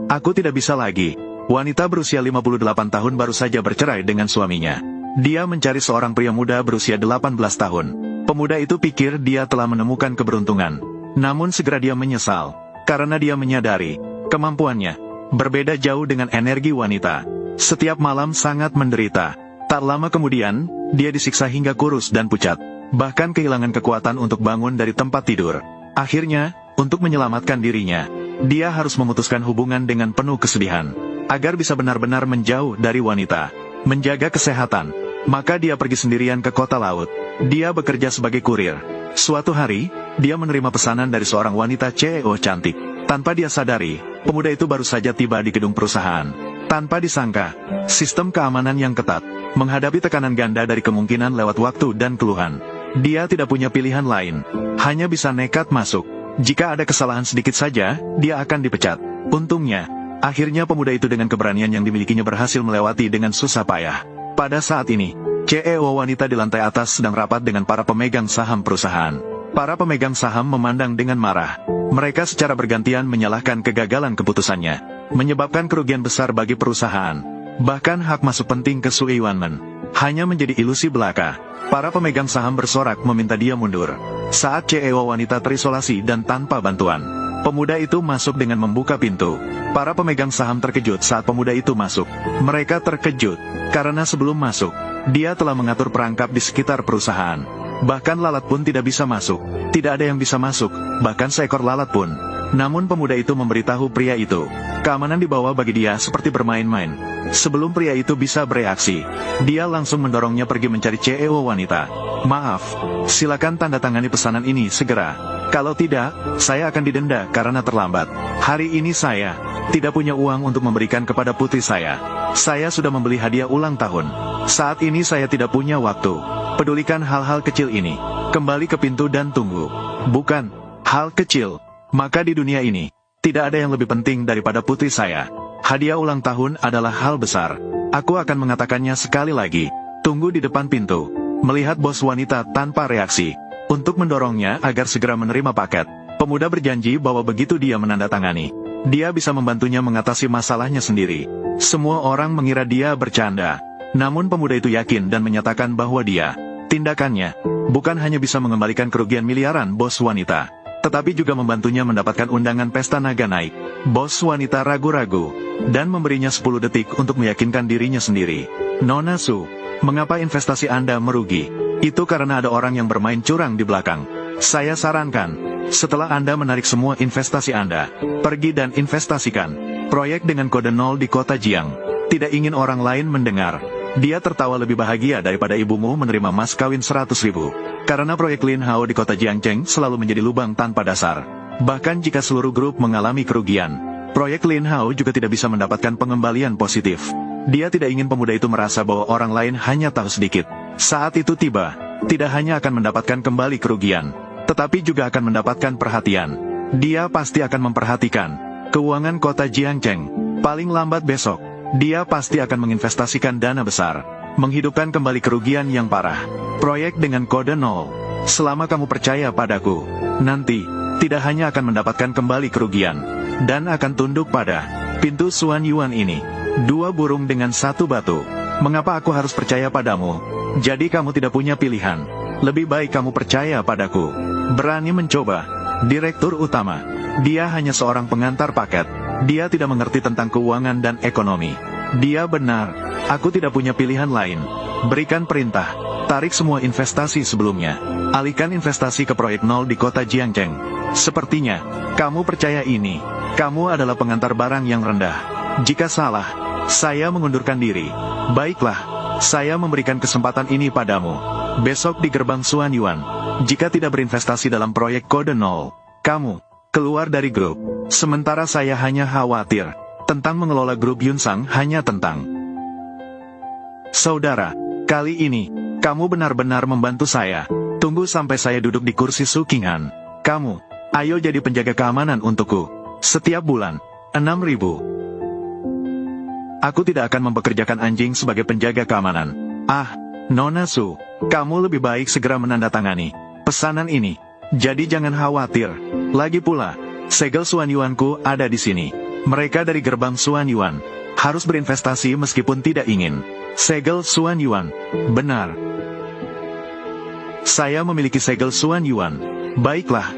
Aku tidak bisa lagi. Wanita berusia 58 tahun baru saja bercerai dengan suaminya. Dia mencari seorang pria muda berusia 18 tahun. Pemuda itu pikir dia telah menemukan keberuntungan. Namun segera dia menyesal, karena dia menyadari, kemampuannya berbeda jauh dengan energi wanita. Setiap malam sangat menderita. Tak lama kemudian, dia disiksa hingga kurus dan pucat. Bahkan kehilangan kekuatan untuk bangun dari tempat tidur. Akhirnya, untuk menyelamatkan dirinya, dia harus memutuskan hubungan dengan penuh kesedihan. Agar bisa benar-benar menjauh dari wanita, menjaga kesehatan, maka dia pergi sendirian ke kota laut. Dia bekerja sebagai kurir. Suatu hari, dia menerima pesanan dari seorang wanita CEO cantik. Tanpa dia sadari, pemuda itu baru saja tiba di gedung perusahaan. Tanpa disangka, sistem keamanan yang ketat menghadapi tekanan ganda dari kemungkinan lewat waktu dan keluhan. Dia tidak punya pilihan lain, hanya bisa nekat masuk. Jika ada kesalahan sedikit saja, dia akan dipecat. Untungnya, akhirnya pemuda itu dengan keberanian yang dimilikinya berhasil melewati dengan susah payah. Pada saat ini, CEO wanita di lantai atas sedang rapat dengan para pemegang saham perusahaan. Para pemegang saham memandang dengan marah. Mereka secara bergantian menyalahkan kegagalan keputusannya, menyebabkan kerugian besar bagi perusahaan. Bahkan hak masuk penting ke Sui Wanman hanya menjadi ilusi belaka. Para pemegang saham bersorak meminta dia mundur. Saat CEO wanita terisolasi dan tanpa bantuan, pemuda itu masuk dengan membuka pintu. Para pemegang saham terkejut saat pemuda itu masuk. Mereka terkejut, karena sebelum masuk, dia telah mengatur perangkap di sekitar perusahaan. Bahkan lalat pun tidak bisa masuk. Tidak ada yang bisa masuk, bahkan seekor lalat pun. Namun pemuda itu memberitahu pria itu, keamanan dibawa bagi dia seperti bermain-main. Sebelum pria itu bisa bereaksi, dia langsung mendorongnya pergi mencari CEO wanita. Maaf, silakan tanda tangani pesanan ini segera. Kalau tidak, saya akan didenda karena terlambat. Hari ini saya tidak punya uang untuk memberikan kepada putri saya. Saya sudah membeli hadiah ulang tahun. Saat ini saya tidak punya waktu. Pedulikan hal-hal kecil ini. Kembali ke pintu dan tunggu. Bukan hal kecil. Maka di dunia ini, tidak ada yang lebih penting daripada putri saya. Hadiah ulang tahun adalah hal besar. Aku akan mengatakannya sekali lagi. Tunggu di depan pintu. Melihat bos wanita tanpa reaksi, untuk mendorongnya agar segera menerima paket. Pemuda berjanji bahwa begitu dia menandatangani, dia bisa membantunya mengatasi masalahnya sendiri. Semua orang mengira dia bercanda. Namun pemuda itu yakin dan menyatakan bahwa tindakannya bukan hanya bisa mengembalikan kerugian miliaran bos wanita, tetapi juga membantunya mendapatkan undangan pesta naga naik. Bos wanita ragu-ragu, dan memberinya 10 detik untuk meyakinkan dirinya sendiri. Nona Su, mengapa investasi Anda merugi? Itu karena ada orang yang bermain curang di belakang. Saya sarankan, setelah Anda menarik semua investasi Anda, pergi dan investasikan proyek dengan kode 0 di kota Jiang. Tidak ingin orang lain mendengar. Dia tertawa lebih bahagia daripada ibumu menerima mas kawin 100.000. Karena proyek Lin Hao di kota Jiangcheng selalu menjadi lubang tanpa dasar. Bahkan jika seluruh grup mengalami kerugian, proyek Lin Hao juga tidak bisa mendapatkan pengembalian positif. Dia tidak ingin pemuda itu merasa bahwa orang lain hanya tahu sedikit. Saat itu tiba, tidak hanya akan mendapatkan kembali kerugian, tetapi juga akan mendapatkan perhatian. Dia pasti akan memperhatikan keuangan kota Jiangcheng. Paling lambat besok, dia pasti akan menginvestasikan dana besar, menghidupkan kembali kerugian yang parah. Proyek dengan kode 0. Selama kamu percaya padaku, nanti, tidak hanya akan mendapatkan kembali kerugian, dan akan tunduk pada pintu Suan Yuan ini. 2 burung dengan 1 batu. Mengapa aku harus percaya padamu? Jadi kamu tidak punya pilihan. Lebih baik kamu percaya padaku. Berani mencoba. Direktur utama. Dia hanya seorang pengantar paket. Dia tidak mengerti tentang keuangan dan ekonomi. Dia benar. Aku tidak punya pilihan lain. Berikan perintah. Tarik semua investasi sebelumnya. Alihkan investasi ke proyek 0 di kota Jiangcheng. Sepertinya, kamu percaya ini. Kamu adalah pengantar barang yang rendah. Jika salah, saya mengundurkan diri. Baiklah, saya memberikan kesempatan ini padamu. Besok di gerbang Suan Yuan. Jika tidak berinvestasi dalam proyek kode 0, kamu keluar dari grup. Sementara saya hanya khawatir tentang mengelola grup Yunsang hanya tentang. Saudara, kali ini, kamu benar-benar membantu saya. Tunggu sampai saya duduk di kursi Su Qinghan. Kamu, ayo jadi penjaga keamanan untukku. Setiap bulan, 6.000. Aku tidak akan mempekerjakan anjing sebagai penjaga keamanan. Ah, Nona Su, kamu lebih baik segera menandatangani pesanan ini. Jadi jangan khawatir. Lagi pula, segel Suan Yuanku ada di sini. Mereka dari gerbang Xuan Yuan harus berinvestasi meskipun tidak ingin. Segel Xuan Yuan. Benar. Saya memiliki segel Xuan Yuan. Baiklah.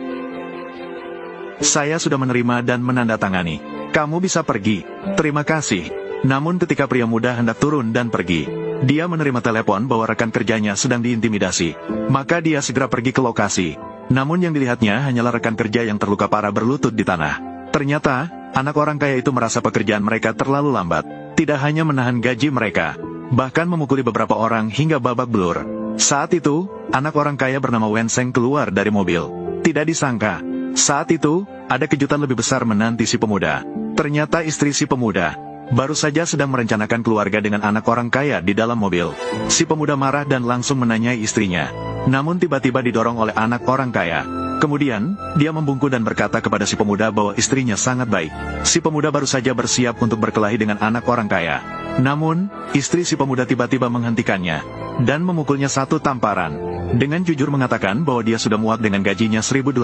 Saya sudah menerima dan menandatangani. Kamu bisa pergi. Terima kasih. Namun ketika pria muda hendak turun dan pergi, dia menerima telepon bahwa rekan kerjanya sedang diintimidasi. Maka dia segera pergi ke lokasi. Namun yang dilihatnya hanyalah rekan kerja yang terluka parah berlutut di tanah. Ternyata, anak orang kaya itu merasa pekerjaan mereka terlalu lambat. Tidak hanya menahan gaji mereka, bahkan memukuli beberapa orang hingga babak belur. Saat itu, anak orang kaya bernama Wen Seng keluar dari mobil. Tidak disangka, saat itu, ada kejutan lebih besar menanti si pemuda. Ternyata istri si pemuda baru saja sedang merencanakan keluarga dengan anak orang kaya di dalam mobil. Si pemuda marah dan langsung menanyai istrinya. Namun tiba-tiba didorong oleh anak orang kaya. Kemudian, dia membungkuk dan berkata kepada si pemuda bahwa istrinya sangat baik. Si pemuda baru saja bersiap untuk berkelahi dengan anak orang kaya. Namun, istri si pemuda tiba-tiba menghentikannya dan memukulnya satu tamparan. Dengan jujur mengatakan bahwa dia sudah muak dengan gajinya 1.800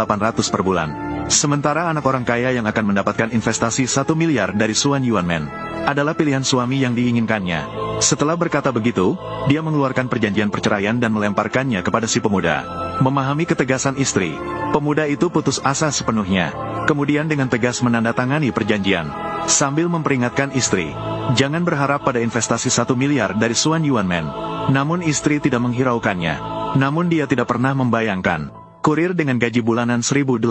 per bulan. Sementara anak orang kaya yang akan mendapatkan investasi 1 miliar dari Xuan Yuan Man adalah pilihan suami yang diinginkannya. Setelah berkata begitu, dia mengeluarkan perjanjian perceraian dan melemparkannya kepada si pemuda. Memahami ketegasan istri, pemuda itu putus asa sepenuhnya. Kemudian dengan tegas menandatangani perjanjian, sambil memperingatkan istri, jangan berharap pada investasi 1 miliar dari Xuan Yuan Man. Namun istri tidak menghiraukannya. Namun dia tidak pernah membayangkan kurir dengan gaji bulanan 1.800.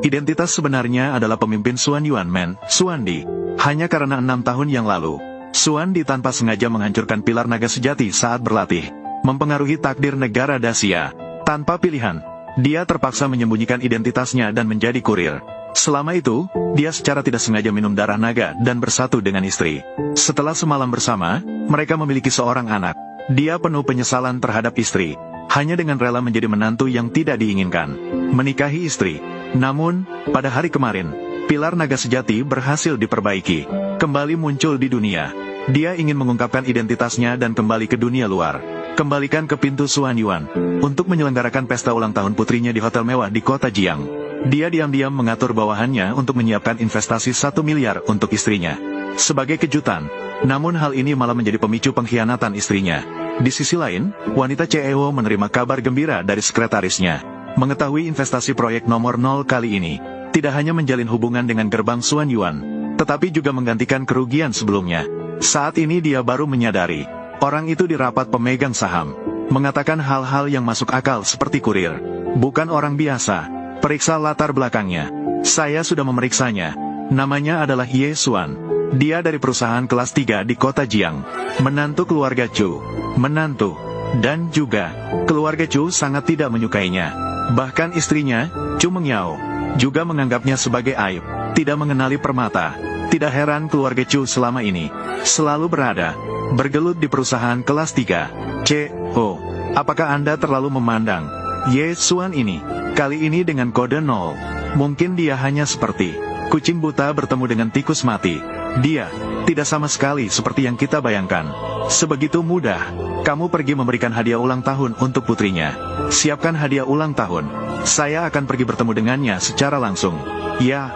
Identitas sebenarnya adalah pemimpin Xuan Yuan Man, Xuan Di. Hanya karena 6 tahun yang lalu, Xuan Di tanpa sengaja menghancurkan pilar naga sejati saat berlatih, mempengaruhi takdir negara Dacia. Tanpa pilihan, dia terpaksa menyembunyikan identitasnya dan menjadi kurir. Selama itu, dia secara tidak sengaja minum darah naga dan bersatu dengan istri. Setelah semalam bersama, mereka memiliki seorang anak. Dia penuh penyesalan terhadap istri, hanya dengan rela menjadi menantu yang tidak diinginkan, menikahi istri. Namun, pada hari kemarin, pilar naga sejati berhasil diperbaiki, kembali muncul di dunia. Dia ingin mengungkapkan identitasnya dan kembali ke dunia luar. Kembalikan ke pintu Xuan Yuan untuk menyelenggarakan pesta ulang tahun putrinya di hotel mewah di kota Jiang. Dia diam-diam mengatur bawahannya untuk menyiapkan investasi 1 miliar untuk istrinya. Sebagai kejutan, namun hal ini malah menjadi pemicu pengkhianatan istrinya. Di sisi lain, wanita CEO menerima kabar gembira dari sekretarisnya. Mengetahui investasi proyek nomor 0 kali ini tidak hanya menjalin hubungan dengan gerbang Xuan Yuan, tetapi juga menggantikan kerugian sebelumnya. Saat ini dia baru menyadari, orang itu di rapat pemegang saham mengatakan hal-hal yang masuk akal seperti kurir. Bukan orang biasa. Periksa latar belakangnya. Saya sudah memeriksanya. Namanya adalah Ye Xuan. Dia dari perusahaan kelas 3 di kota Jiang. Menantu keluarga Chu. Menantu. Dan juga, keluarga Chu sangat tidak menyukainya. Bahkan istrinya, Chu Mengyao, juga menganggapnya sebagai aib. Tidak mengenali permata. Tidak heran keluarga Chu selama ini selalu bergelut di perusahaan kelas 3. CO, apakah Anda terlalu memandang Ye Xuan ini? Kali ini dengan kode 0. Mungkin dia hanya seperti kucing buta bertemu dengan tikus mati. Dia tidak sama sekali seperti yang kita bayangkan. Sebegitu mudah. Kamu pergi memberikan hadiah ulang tahun untuk putrinya. Siapkan hadiah ulang tahun. Saya akan pergi bertemu dengannya secara langsung. Ya.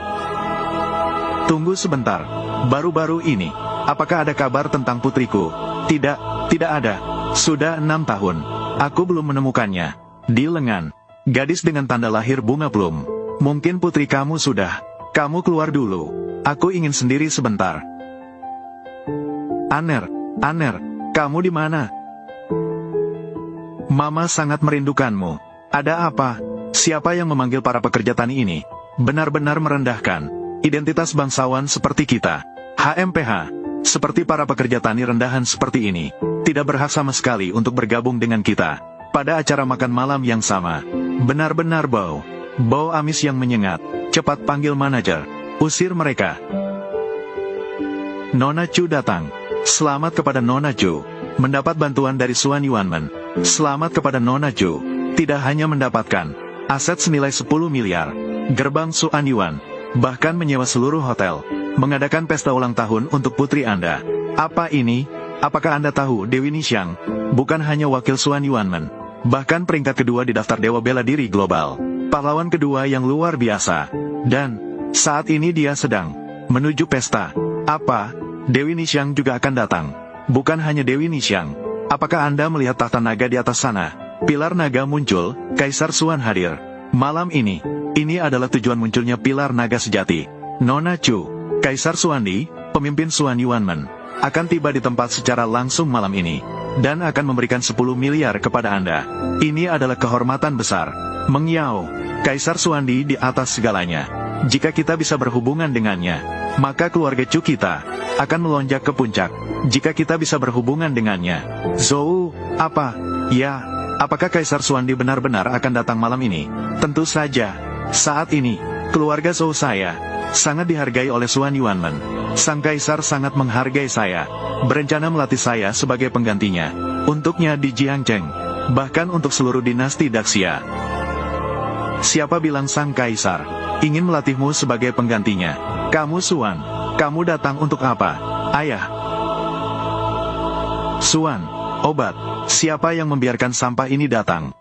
Tunggu sebentar. Baru-baru ini, apakah ada kabar tentang putriku? Tidak ada. Sudah 6 tahun. Aku belum menemukannya. Di lengan gadis dengan tanda lahir bunga plum. Mungkin putri kamu sudah. Kamu keluar dulu. Aku ingin sendiri sebentar. Aner, kamu di mana? Mama sangat merindukanmu. Ada apa? Siapa yang memanggil para pekerja tani ini? Benar-benar merendahkan identitas bangsawan seperti kita. HMPH, seperti para pekerja tani rendahan seperti ini, tidak berhak sama sekali untuk bergabung dengan kita pada acara makan malam yang sama. Benar-benar bau amis yang menyengat. Cepat panggil manajer. Usir mereka. Nona Chu datang. Selamat kepada Nona Chu. Mendapat bantuan dari Xuan Yuan Man. Selamat kepada Nona Chu. Tidak hanya mendapatkan aset senilai 10 miliar, gerbang Xuan Yuan, bahkan menyewa seluruh hotel, mengadakan pesta ulang tahun untuk putri Anda. Apa ini? Apakah Anda tahu Dewi Nishang bukan hanya wakil Xuan Yuan Man, bahkan peringkat kedua di daftar Dewa Bela Diri Global, pahlawan kedua yang luar biasa. Dan saat ini dia sedang menuju pesta. Apa? Dewi Nisyang juga akan datang. Bukan hanya Dewi Nisyang. Apakah Anda melihat tahta naga di atas sana? Pilar naga muncul, Kaisar Suan hadir. Malam ini adalah tujuan munculnya pilar naga sejati. Nona Chu, Kaisar Suandi, pemimpin Suan Yuanmen, akan tiba di tempat secara langsung malam ini, dan akan memberikan 10 miliar kepada Anda. Ini adalah kehormatan besar. Meng Yao, Kaisar Suandi di atas segalanya. Jika kita bisa berhubungan dengannya, maka keluarga Chu kita akan melonjak ke puncak. Jika kita bisa berhubungan dengannya. Zhou, apa? Ya, apakah Kaisar Suandi benar-benar akan datang malam ini? Tentu saja. Saat ini, keluarga Zhou saya sangat dihargai oleh Suan Yuanmen. Sang Kaisar sangat menghargai saya, berencana melatih saya sebagai penggantinya. Untuknya di Jiangcheng, bahkan untuk seluruh dinasti Daxia. Siapa bilang Sang Kaisar ingin melatihmu sebagai penggantinya? Kamu Suan, kamu datang untuk apa? Ayah. Suan, obat. Siapa yang membiarkan sampah ini datang?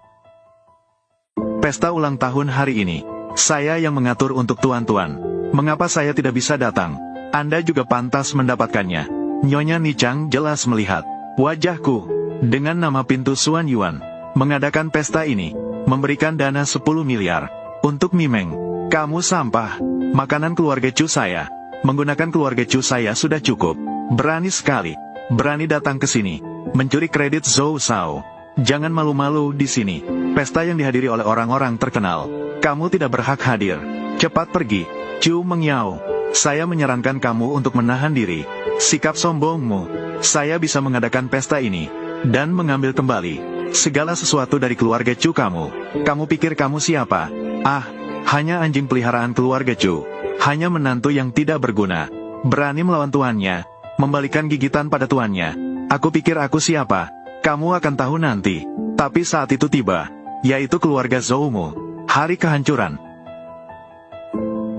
Pesta ulang tahun hari ini, saya yang mengatur untuk tuan-tuan. Mengapa saya tidak bisa datang? Anda juga pantas mendapatkannya. Nyonya Nichang jelas melihat wajahku dengan nama pintu Suan Yuan mengadakan pesta ini, memberikan dana 10 miliar untuk Mimeng. Kamu sampah. Makanan keluarga Chu saya, menggunakan keluarga Chu saya sudah cukup. Berani sekali, berani datang ke sini, mencuri kredit Zhou Shao. Jangan malu-malu di sini. Pesta yang dihadiri oleh orang-orang terkenal. Kamu tidak berhak hadir. Cepat pergi. Chu Mengyao, saya menyarankan kamu untuk menahan diri. Sikap sombongmu. Saya bisa mengadakan pesta ini dan mengambil kembali segala sesuatu dari keluarga Chu kamu. Kamu pikir kamu siapa? Ah, hanya anjing peliharaan keluarga Chu. Hanya menantu yang tidak berguna. Berani melawan tuannya, membalikan gigitan pada tuannya. Aku pikir aku siapa? Kamu akan tahu nanti. Tapi saat itu tiba, yaitu keluarga Zhoumu. Hari kehancuran.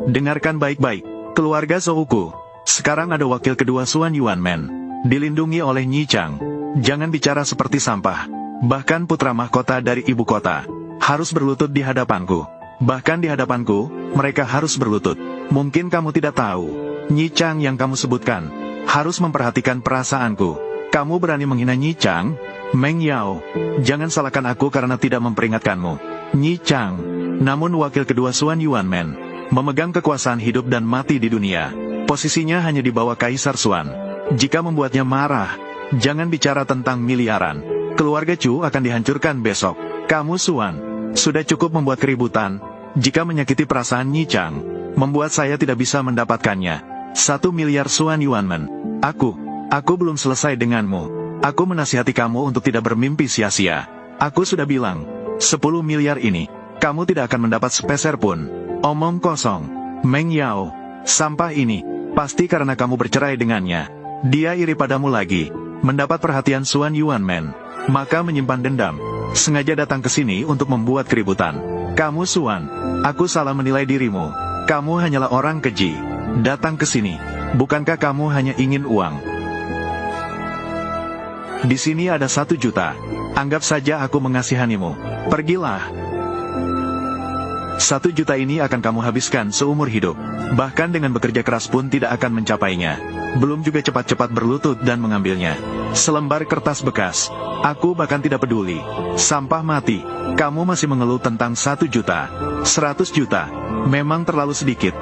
Dengarkan baik-baik, keluarga Zhouku. Sekarang ada wakil kedua Suan Yuanmen, dilindungi oleh Nyi Chang. Jangan bicara seperti sampah. Bahkan putra mahkota dari ibu kota harus berlutut di hadapanku. Bahkan di hadapanku, mereka harus berlutut. Mungkin kamu tidak tahu, Nyi Chang yang kamu sebutkan harus memperhatikan perasaanku. Kamu berani menghina Nyi Chang? Meng Yao, jangan salahkan aku karena tidak memperingatkanmu. Nyi Chang, namun wakil kedua Suan Yuanmen, memegang kekuasaan hidup dan mati di dunia. Posisinya hanya di bawah Kaisar Suan. Jika membuatnya marah, jangan bicara tentang miliaran. Keluarga Chu akan dihancurkan besok. Kamu Suan, sudah cukup membuat keributan. Jika menyakiti perasaan Nyi Chang, membuat saya tidak bisa mendapatkannya. 1 miliar Suan Yuanmen. Aku belum selesai denganmu. Aku menasihati kamu untuk tidak bermimpi sia-sia. Aku sudah bilang, 10 miliar ini, kamu tidak akan mendapat sepeser pun. Omong kosong. Meng Yao, sampah ini, pasti karena kamu bercerai dengannya. Dia iri padamu lagi, mendapat perhatian Suan Yuanmen, maka menyimpan dendam. Sengaja datang ke sini untuk membuat keributan. Kamu Suan, aku salah menilai dirimu. Kamu hanyalah orang keji. Datang ke sini, bukankah kamu hanya ingin uang? Di sini ada 1 juta. Anggap saja aku mengasihanimu. Pergilah. 1 juta ini akan kamu habiskan seumur hidup. Bahkan dengan bekerja keras pun tidak akan mencapainya. Belum juga cepat-cepat berlutut dan mengambilnya. Selembar kertas bekas. Aku bahkan tidak peduli. Sampah mati. Kamu masih mengeluh tentang 1 juta. 100 juta. Memang terlalu sedikit.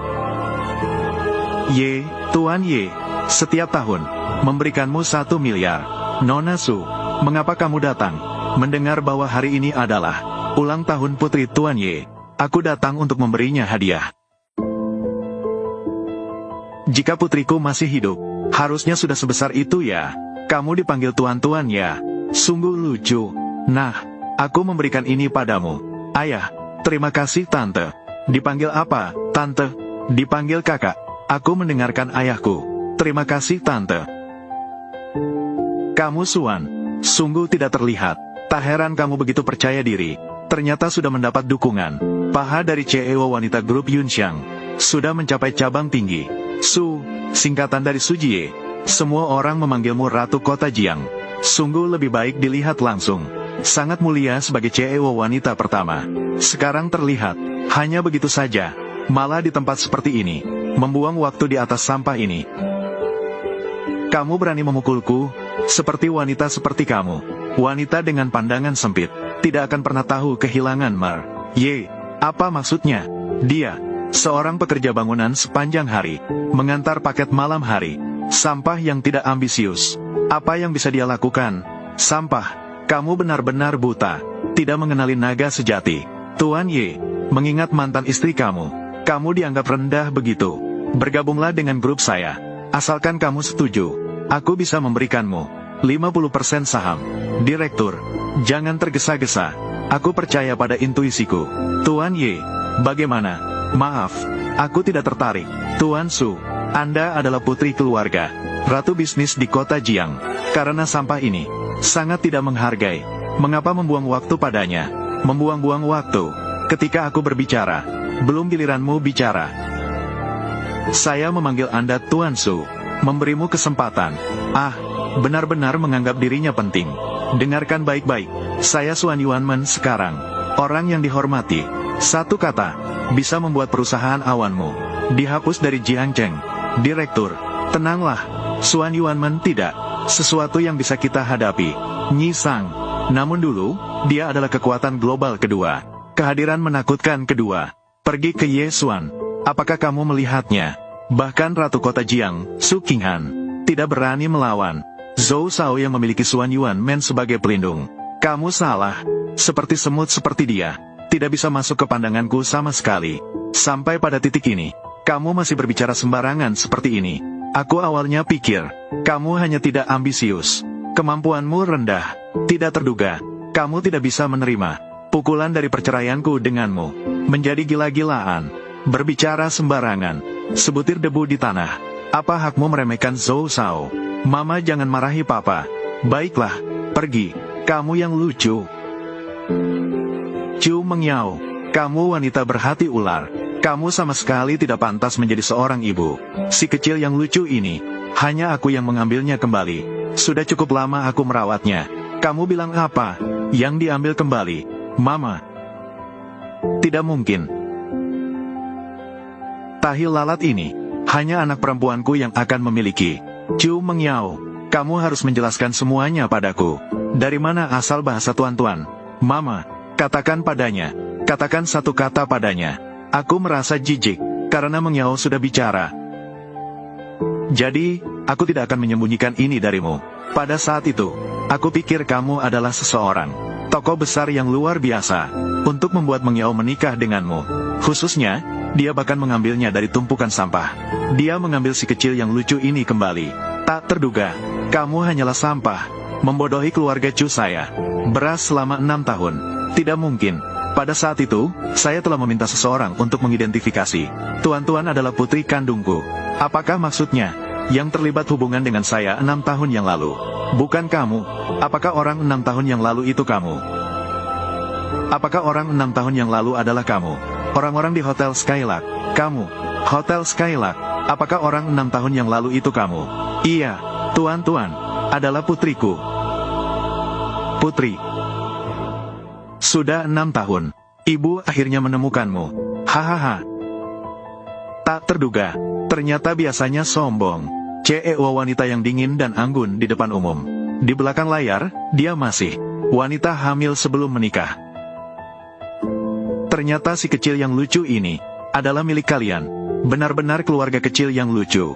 Tuan Ye, setiap tahun memberikanmu 1 miliar. Nona Su, mengapa kamu datang? Mendengar bahwa hari ini adalah ulang tahun putri Tuan Ye. Aku datang untuk memberinya hadiah. Jika putriku masih hidup, harusnya sudah sebesar itu ya. Kamu dipanggil tuan-tuan ya. Sungguh lucu. Nah, aku memberikan ini padamu. Ayah, terima kasih tante. Dipanggil apa, tante? Dipanggil kakak. Aku mendengarkan ayahku. Terima kasih tante. Kamu Suan, sungguh tidak terlihat. Tak heran kamu begitu percaya diri. Ternyata sudah mendapat dukungan. Paha dari CEO Wanita Grup Yunxiang sudah mencapai cabang tinggi. Su, singkatan dari Sujie. Semua orang memanggilmu Ratu Kota Jiang. Sungguh lebih baik dilihat langsung. Sangat mulia sebagai CEO wanita pertama. Sekarang terlihat, hanya begitu saja. Malah di tempat seperti ini, membuang waktu di atas sampah ini. Kamu berani memukulku, seperti wanita seperti kamu. Wanita dengan pandangan sempit, tidak akan pernah tahu kehilangan apa maksudnya? Dia, seorang pekerja bangunan sepanjang hari, mengantar paket malam hari, sampah yang tidak ambisius. Apa yang bisa dia lakukan? Sampah, kamu benar-benar buta, tidak mengenali naga sejati. Tuan Y, mengingat mantan istri kamu dianggap rendah begitu. Bergabunglah dengan grup saya. Asalkan kamu setuju, aku bisa memberikanmu 50% saham. Direktur, jangan tergesa-gesa. Aku percaya pada intuisiku. Tuan Y, bagaimana? Maaf, aku tidak tertarik. Tuan Su, Anda adalah putri keluarga, ratu bisnis di kota Jiang. Karena sampah ini sangat tidak menghargai, mengapa membuang waktu padanya? Membuang-buang waktu. Ketika aku berbicara, belum giliranmu bicara. Saya memanggil Anda Tuan Su, memberimu kesempatan. Benar-benar menganggap dirinya penting. Dengarkan baik-baik, saya Suan Yuanmen sekarang, orang yang dihormati. Satu kata, bisa membuat perusahaan awanmu dihapus dari Jiangcheng. Direktur, tenanglah, Suan Yuanmen tidak sesuatu yang bisa kita hadapi. Nyi Sang, namun dulu, dia adalah kekuatan global kedua. Kehadiran menakutkan kedua. Pergi ke Ye Xuan. Apakah kamu melihatnya? Bahkan Ratu Kota Jiang, Su Qinghan, tidak berani melawan Zhou Shao yang memiliki Suan Yuanmen sebagai pelindung. Kamu salah. Seperti semut seperti dia, tidak bisa masuk ke pandanganku sama sekali. Sampai pada titik ini, kamu masih berbicara sembarangan seperti ini. Aku awalnya pikir, kamu hanya tidak ambisius. Kemampuanmu rendah, tidak terduga. Kamu tidak bisa menerima pukulan dari perceraianku denganmu. Menjadi gila-gilaan, berbicara sembarangan, sebutir debu di tanah. Apa hakmu meremehkan Zhou Shao? Mama, jangan marahi papa. Baiklah, pergi. Kamu yang lucu. Chu Mengyao, kamu wanita berhati ular. Kamu sama sekali tidak pantas menjadi seorang ibu. Si kecil yang lucu ini, hanya aku yang mengambilnya kembali. Sudah cukup lama aku merawatnya. Kamu bilang apa? Yang diambil kembali, Mama. Tidak mungkin. Tahi lalat ini, hanya anak perempuanku yang akan memiliki. Chu Mengyao, kamu harus menjelaskan semuanya padaku. Dari mana asal bahasa tuan-tuan? Mama, katakan padanya. Katakan satu kata padanya. Aku merasa jijik, karena Mengyao sudah bicara. Jadi, aku tidak akan menyembunyikan ini darimu. Pada saat itu, aku pikir kamu adalah seseorang tokoh besar yang luar biasa untuk membuat Mengyao menikah denganmu. Khususnya, dia bahkan mengambilnya dari tumpukan sampah. Dia mengambil si kecil yang lucu ini kembali. Tak terduga, kamu hanyalah sampah, membodohi keluarga Chu saya. Beras selama 6 tahun. Tidak mungkin. Pada saat itu, saya telah meminta seseorang untuk mengidentifikasi. Tuan-tuan adalah putri kandungku. Apakah maksudnya? Yang terlibat hubungan dengan saya 6 tahun yang lalu. Bukan kamu. Apakah orang 6 tahun yang lalu itu kamu? Apakah orang 6 tahun yang lalu adalah kamu? Orang-orang di Hotel Skylark. Kamu. Hotel Skylark. Apakah orang 6 tahun yang lalu itu kamu? Iya, tuan-tuan. Adalah putriku. Putri. Sudah 6 tahun. Ibu akhirnya menemukanmu. Hahaha. Tak terduga. Ternyata biasanya sombong. CEO wanita yang dingin dan anggun di depan umum. Di belakang layar, dia masih wanita hamil sebelum menikah. Ternyata si kecil yang lucu ini adalah milik kalian. Benar-benar keluarga kecil yang lucu.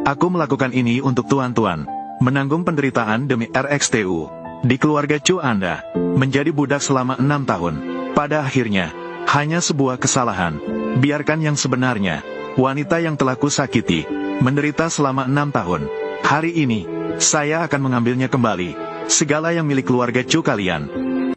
Aku melakukan ini untuk tuan-tuan, menanggung penderitaan demi RXTU. Di keluarga Chu Anda, menjadi budak selama 6 tahun. Pada akhirnya, hanya sebuah kesalahan. Biarkan yang sebenarnya. Wanita yang telah kusakiti, menderita selama 6 tahun. Hari ini, saya akan mengambilnya kembali. Segala yang milik keluarga Chu kalian.